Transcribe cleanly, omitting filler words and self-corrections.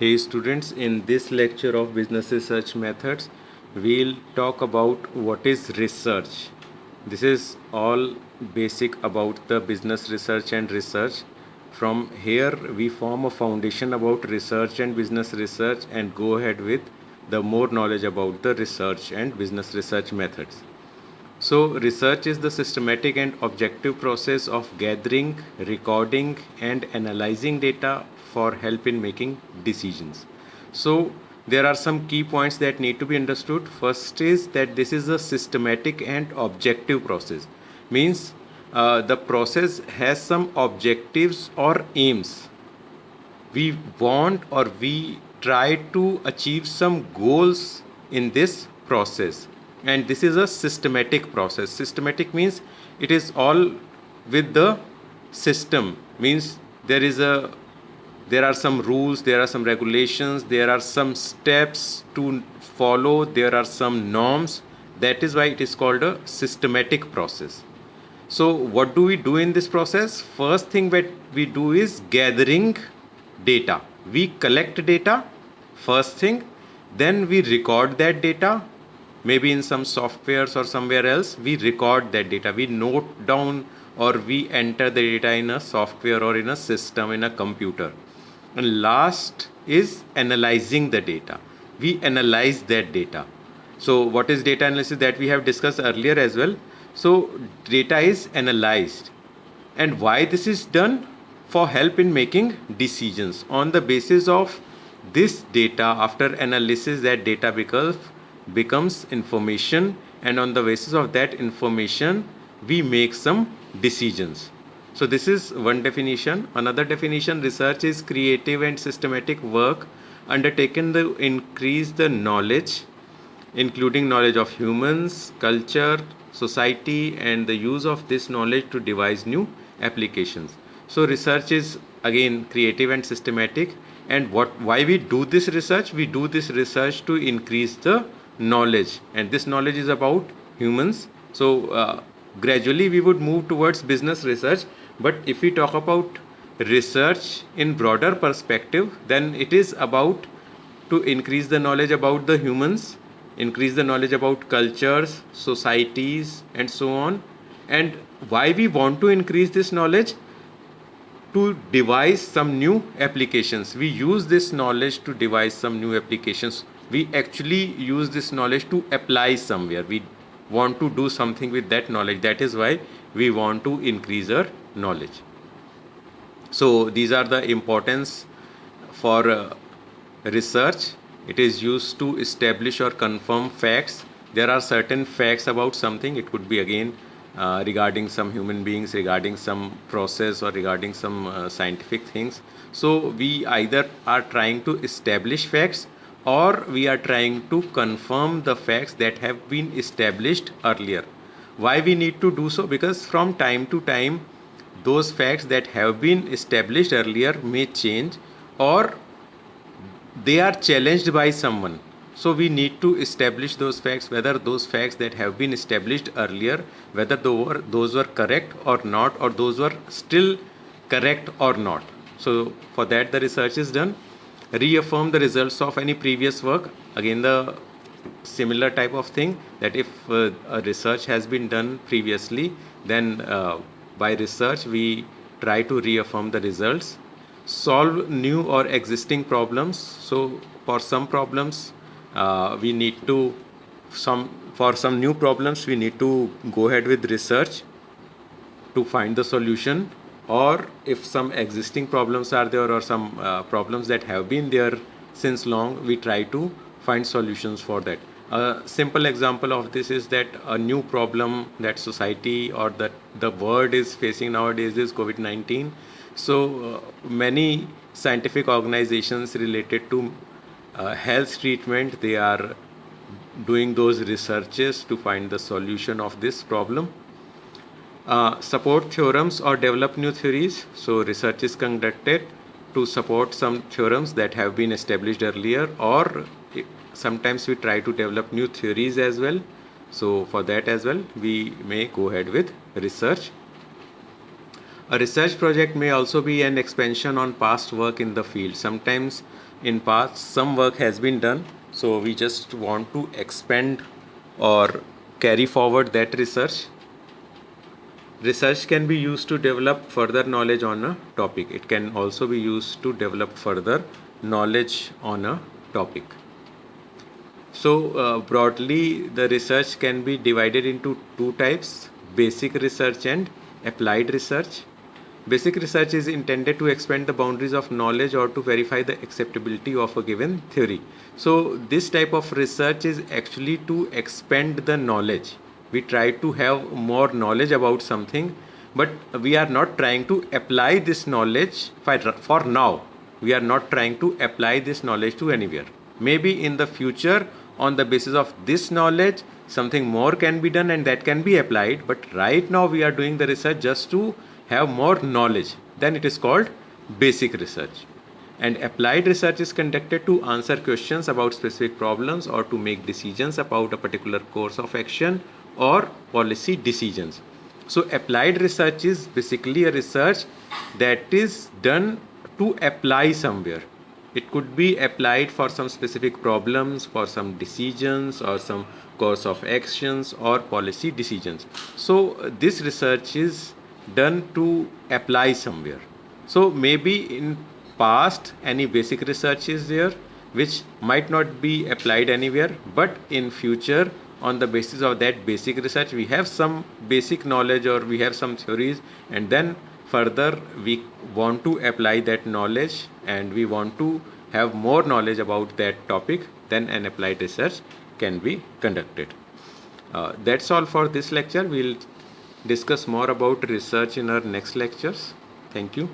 Hey students, in this lecture of business research methods, we'll talk about what is research. This is all basic about the business research and research. From here, we form a foundation about research and business research and go ahead with the more knowledge about the research and business research methods. So, research is the systematic and objective process of gathering, recording, and analyzing data for help in making decisions. So, there are some key points that need to be understood. First is that this is a systematic and objective process. Means the process has some objectives or aims. We want or we try to achieve some goals in this process, and this is a systematic process. Systematic means it is all with the system, means there are some rules, there are some regulations, there are some steps to follow, there are some norms. That is why it is called a systematic process. So what do we do in this process? First thing that we do is gathering data. We collect data first thing, then we record that data, maybe in some softwares or somewhere else. We record that data, we note down or we enter the data in a software or in a system in a computer. And last is analyzing the data. We analyze that data. So what is data analysis? That we have discussed earlier as well. So data is analyzed, and why this is done? For help in making decisions. On the basis of this data, after analysis, that data becomes information, and on the basis of that information we make some decisions. So this is one definition. Another definition: research is creative and systematic work undertaken to increase the knowledge, including knowledge of humans, culture, society, and the use of this knowledge to devise new applications. So research is again creative and systematic. And why we do this research? We do this research to increase the knowledge, and this knowledge is about humans. So gradually we would move towards business research, but if we talk about research in broader perspective, then it is about to increase the knowledge about the humans, increase the knowledge about cultures, societies, and so on. And why we want to increase this knowledge? To devise some new applications. We use this knowledge to devise some new applications. We actually use this knowledge to apply somewhere. We want to do something with that knowledge. That is why we want to increase our knowledge. So these are the importance for research. It is used to establish or confirm facts. There are certain facts about something. It could be again regarding some human beings, regarding some process, or regarding some scientific things. So we either are trying to establish facts, or we are trying to confirm the facts that have been established earlier. Why we need to do so? Because from time to time those facts that have been established earlier may change, or they are challenged by someone. So we need to establish those facts, whether those facts that have been established earlier, whether those were correct or not, or those were still correct or not. So for that the research is done. Reaffirm the results of any previous work. Again the similar type of thing, that if a research has been done previously, then by research we try to reaffirm the results. Solve new or existing problems. So for some problems we need to for some new problems we need to go ahead with research to find the solution. Or if some existing problems are there, or some problems that have been there since long, we try to find solutions for that. A simple example of this is that a new problem that society or that the world is facing nowadays is COVID-19. So many scientific organizations related to health treatment, they are doing those researches to find the solution of this problem. Support theorems or develop new theories. So research is conducted to support some theorems that have been established earlier, or sometimes we try to develop new theories as well. So for that as well we may go ahead with research. A research project may also be an expansion on past work in the field. Sometimes in past some work has been done, so we just want to expand or carry forward that research. Research can be used to develop further knowledge on a topic. It can also be used to develop further knowledge on a topic. So broadly, the research can be divided into two types: basic research and applied research. Basic research is intended to expand the boundaries of knowledge or to verify the acceptability of a given theory. So this type of research is actually to expand the knowledge. We try to have more knowledge about something, but we are not trying to apply this knowledge for now. We are not trying to apply this knowledge to anywhere. Maybe in the future, on the basis of this knowledge, something more can be done and that can be applied. But right now, we are doing the research just to have more knowledge. Then it is called basic research. And applied research is conducted to answer questions about specific problems or to make decisions about a particular course of action or policy decisions. So applied research is basically a research that is done to apply somewhere. It could be applied for some specific problems, for some decisions or some course of actions or policy decisions. So this research is done to apply somewhere. So maybe in past any basic research is there which might not be applied anywhere, but in future on the basis of that basic research we have some basic knowledge or we have some theories, and then further we want to apply that knowledge and we want to have more knowledge about that topic, then an applied research can be conducted. That's all for this lecture. We'll discuss more about research in our next lectures. Thank you.